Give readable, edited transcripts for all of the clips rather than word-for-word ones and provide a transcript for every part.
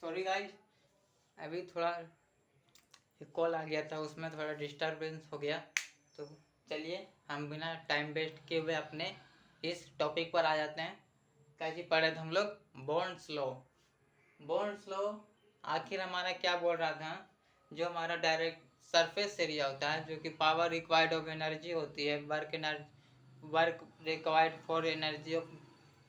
Sorry guys, अभी थोड़ा एक कॉल आ गया था, उसमें थोड़ा डिस्टरबेंस हो गया। तो चलिए हम बिना टाइम वेस्ट किए हुए अपने इस टॉपिक पर आ जाते हैं। कैसे पढ़े थे हम लोग बॉन्ड्स लॉ। बॉन्ड्स लॉ आखिर हमारा क्या बोल रहा था, जो हमारा डायरेक्ट सरफेस एरिया होता है, जो कि पावर रिक्वायर्ड ऑफ एनर्जी होती है, work required for energy of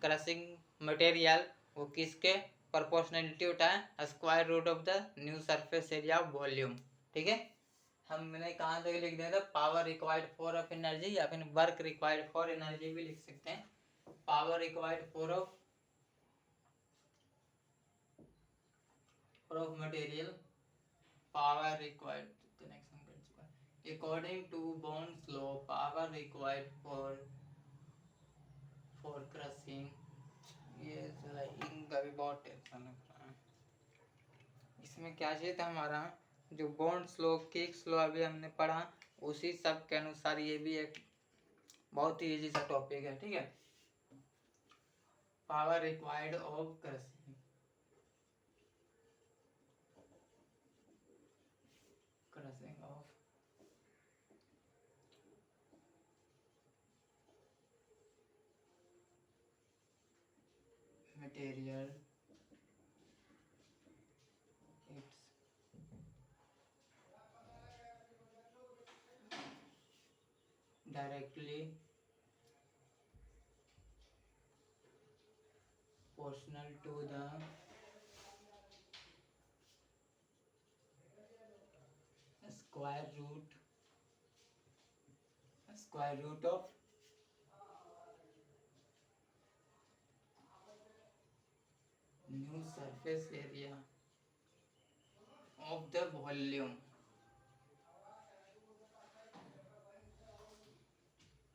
crushing material, वो किसके प्रोपोर्शनलिटी होता है, square root of the new surface area of volume. ठीक है, हमने कहाँ तक लिख दिया था, power required for of energy, या फिर वर्क रिक्वायर्ड फॉर एनर्जी भी लिख सकते हैं। Power required for of material, power required connection principle according to Bond's law, power required for crushing, ये इंक अभी बहुत टेंशन लग रहा है। इसमें क्या चाहिए था हमारा, जो बॉन्ड्स लॉ किक्स लॉ अभी हमने पढ़ा, उसी सब के अनुसार ये भी एक बहुत ही इजी सा टॉपिक है। ठीक है, power required of crushing of material, it's directly proportional to the square root of new surface area of the volume।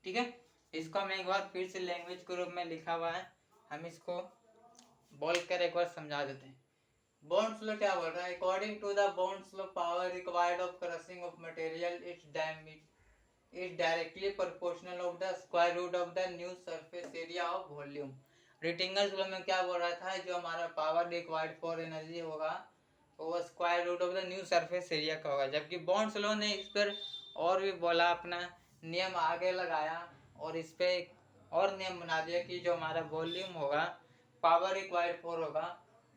ठीक है, इसको हम एक बार फिर से लैंग्वेज के रूप में लिखा हुआ है, हम इसको बोल कर एक बार समझा देते हैं। बॉन्ड्स लॉ क्या बोल रहा है, according to the Bond's law power required of crushing of material is directly proportional of the square root of the new surface area of volume. Rittinger's law में क्या बोल रहा था, जो हमारा पावर रिक्वायर्ड फॉर एनर्जी होगा वो square root of the new surface area का होगा। जबकि बॉन्ड्स लॉ ने इस पर और भी बोला, अपना नियम आगे लगाया और इस पे और नियम बना दिया कि जो हमारा वॉल्यूम होगा, पावर रिक्वायर्ड फॉर होगा,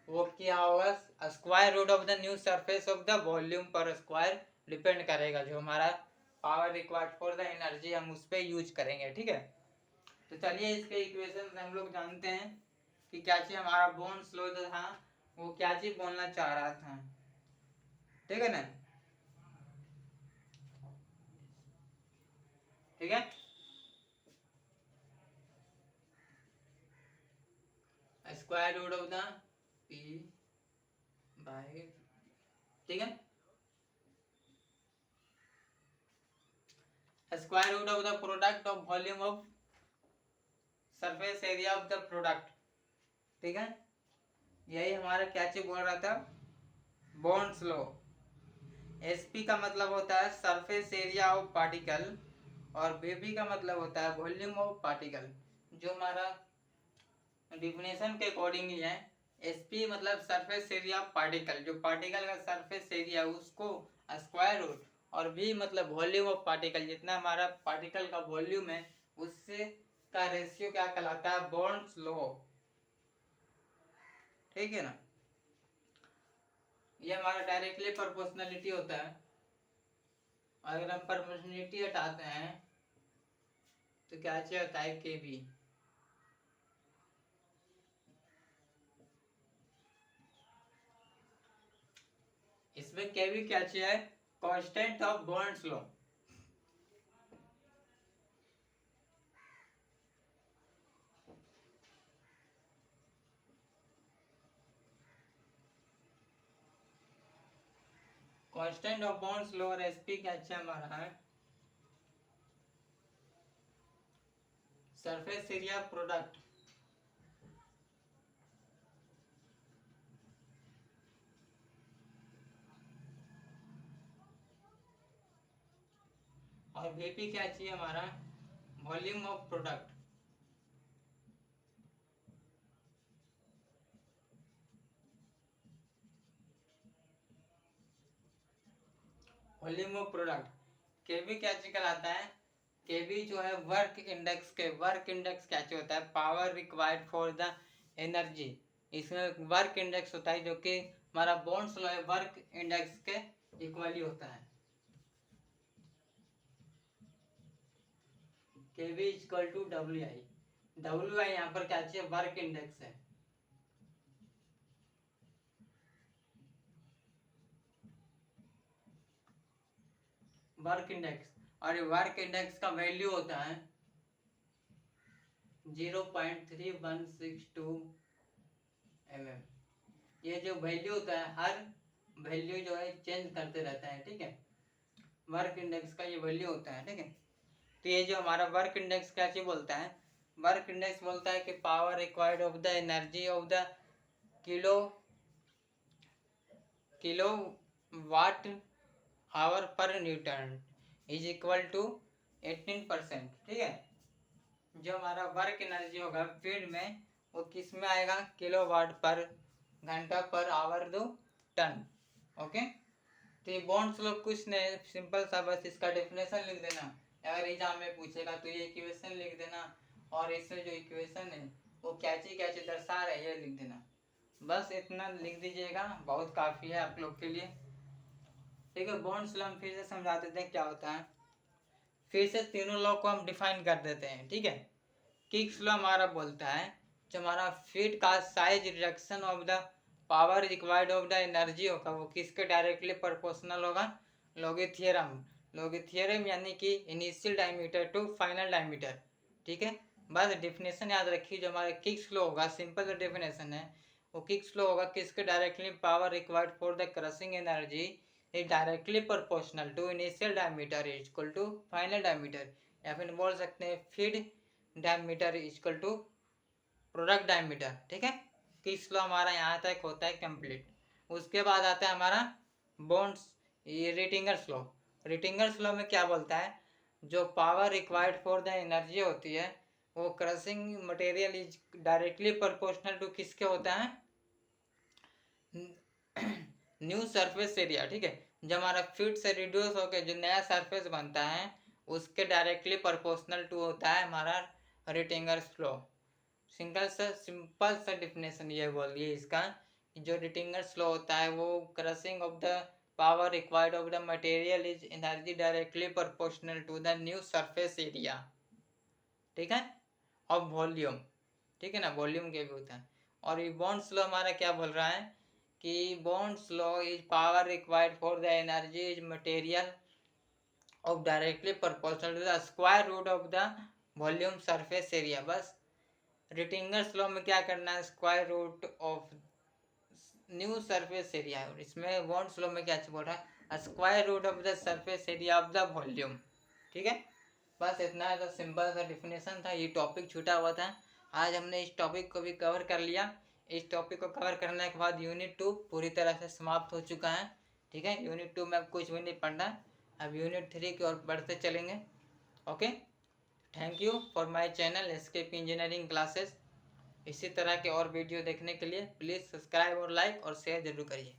वो क्या होगा, square root of the new surface of the volume पर स्क्वायर डिपेंड करेगा। जो हमारा power required for the energy हम उस पर यूज करेंगे। ठीक है, तो चलिए इसके इक्वेशन हम लोग जानते हैं कि क्या चीज हमारा बॉन्ड्स लॉ जो था वो क्या चीज बोलना चाह रहा था। ठीक है ना, ठीक है, square root of the P by, ठीक है, square root of the product of volume of surface area of the product. ठीक है, यही हमारा क्या चीज बोल रहा था, बॉन्ड्स लॉ। एसपी का मतलब होता है सरफेस एरिया ऑफ पार्टिकल, और बीपी का मतलब होता है वॉल्यूम ऑफ पार्टिकल। जो हमारा डिफिनेशन के अकॉर्डिंग ही है, एसपी मतलब सरफेस एरिया ऑफ पार्टिकल, जो पार्टिकल का सरफेस एरिया उसको स्क्वायर रूट, और बी मतलब वॉल्यूम ऑफ पार्टिकल, जितना हमारा पार्टिकल का वॉल्यूम है उससे का रेशियो क्या कहलाता है, बॉन्ड्स लॉ। ठीक है ना, ये हमारा डायरेक्टली प्रोपोर्शनलिटी होता है। अगर हम प्रोपोर्शनलिटी हटाते हैं तो क्या चाहिए होता है, के बी। इसमें के बी क्या चाहिए, constant of Bond's law. Constant of Bond's law और एसपी क्या चाहिए हमारा है, सरफेस एरिया प्रोडक्ट। और वीपी क्या चाहिए हमारा, volume of product. Volume of product. KV क्या चीज कहलाता है? केवी जो है वर्क इंडेक्स क्या चीज होता है? Power required for the energy. इसमें वर्क इंडेक्स होता है जो कि हमारा बॉन्ड्स लॉ है, वर्क इंडेक्स के इक्वली होता है। KV equal to W I. W I यहाँ पर क्या चाहिए? वर्क इंडेक्स है। वर्क इंडेक्स, और वर्क इंडेक्स का वैल्यू होता है 0.3162 mm। ये जो वैल्यू होता है, हर वैल्यू जो है चेंज करते रहता है, ठीक है। वर्क इंडेक्स का ये वैल्यू होता है, ठीक है। तो ये जो हमारा वर्क इंडेक्स क्या चीज बोलता है? वर्क इंडेक्स बोलता है कि power required of the energy of the kilo watt hour per newton is equal to 18%, ठीक है। जो हमारा वर्क एनर्जी होगा फील्ड में, वो किस में आएगा? किलो वाट पर घंटा पर आवर दो टन, ओके। तो ये बॉन्ड्स लोग कुछ नहीं, सिंपल सा बस इसका डेफिनेशन लिख देना। अगर एग्जाम में पूछेगा तो ये इक्वेशन लिख देना, और इसमें जो इक्वेशन है वो क्या चीज दर्शा रहा है ये लिख देना। बस इतना लिख दीजिएगा, बहुत काफ़ी है आप लोग के लिए, ठीक है। बॉन्ड्स लॉ हम फिर से समझा देते हैं क्या होता है। फिर से तीनों लॉ को हम डिफाइन कर देते हैं, ठीक है। किक्स लॉ हमारा बोलता है जो हमारा फीड का size reduction of the power required of the energy होगा वो किसके डायरेक्टली प्रोपोर्शनल होगा? लोगी यानी कि initial diameter to final diameter, ठीक है। बस डेफिनेशन याद रखिए, जो हमारा किक्स लॉ होगा, सिंपल जो डेफिनेशन है वो किक्स लॉ होगा किसके directly power required for the crushing energy is directly proportional to initial diameter is equal to final diameter, या फिर बोल सकते हैं feed diameter is equal to product diameter, ठीक है। किक्स लॉ हमारा यहाँ तक होता है कंप्लीट। उसके बाद आता है हमारा बॉन्ड्स, ये रिटिंगर्स लॉ। रिटिंगर्स लॉ में क्या बोलता है? जो power required for the energy होती है वो crushing material is directly proportional to किसके होता है? न्यू सरफेस एरिया, ठीक है। जब हमारा फीट से रिड्यूस होकर जो नया सरफेस बनता है उसके डायरेक्टली प्रोपोर्शनल टू होता है हमारा रिटिंगर्स लॉ। सिंपल सा डिफिनेशन ये बोलिए इसका, जो रिटिंगर्स लॉ होता है वो crushing of the power required of the material is energy directly proportional to the new surface area, ठीक है, ऑफ वॉल्यूम, ठीक है ना, वॉल्यूम के भी होता है। और ये बॉन्ड्स लॉ हमारा क्या बोल रहा है कि Bond's law is power required for the energy is material of directly proportional to the square root of the volume surface area. बस रिटिंगर्स लॉ में क्या करना है? Square root of new surface area, और इसमें बॉन्ड्स लॉ में क्या बोल रहा है? Square root of the surface area of the volume, ठीक है। बस इतना सा सिंपल सा डिफिनेशन था, ये टॉपिक छूटा हुआ था। आज हमने इस टॉपिक को भी कवर कर लिया। इस टॉपिक को कवर करने के बाद यूनिट 2 पूरी तरह से समाप्त हो चुका है, ठीक है। यूनिट 2 में अब कुछ भी नहीं पढ़ना, अब यूनिट 3 की ओर बढ़ते चलेंगे, okay. Thank you for my channel SKP engineering classes. इसी तरह के और वीडियो देखने के लिए प्लीज़ सब्सक्राइब और लाइक और शेयर जरूर करिए।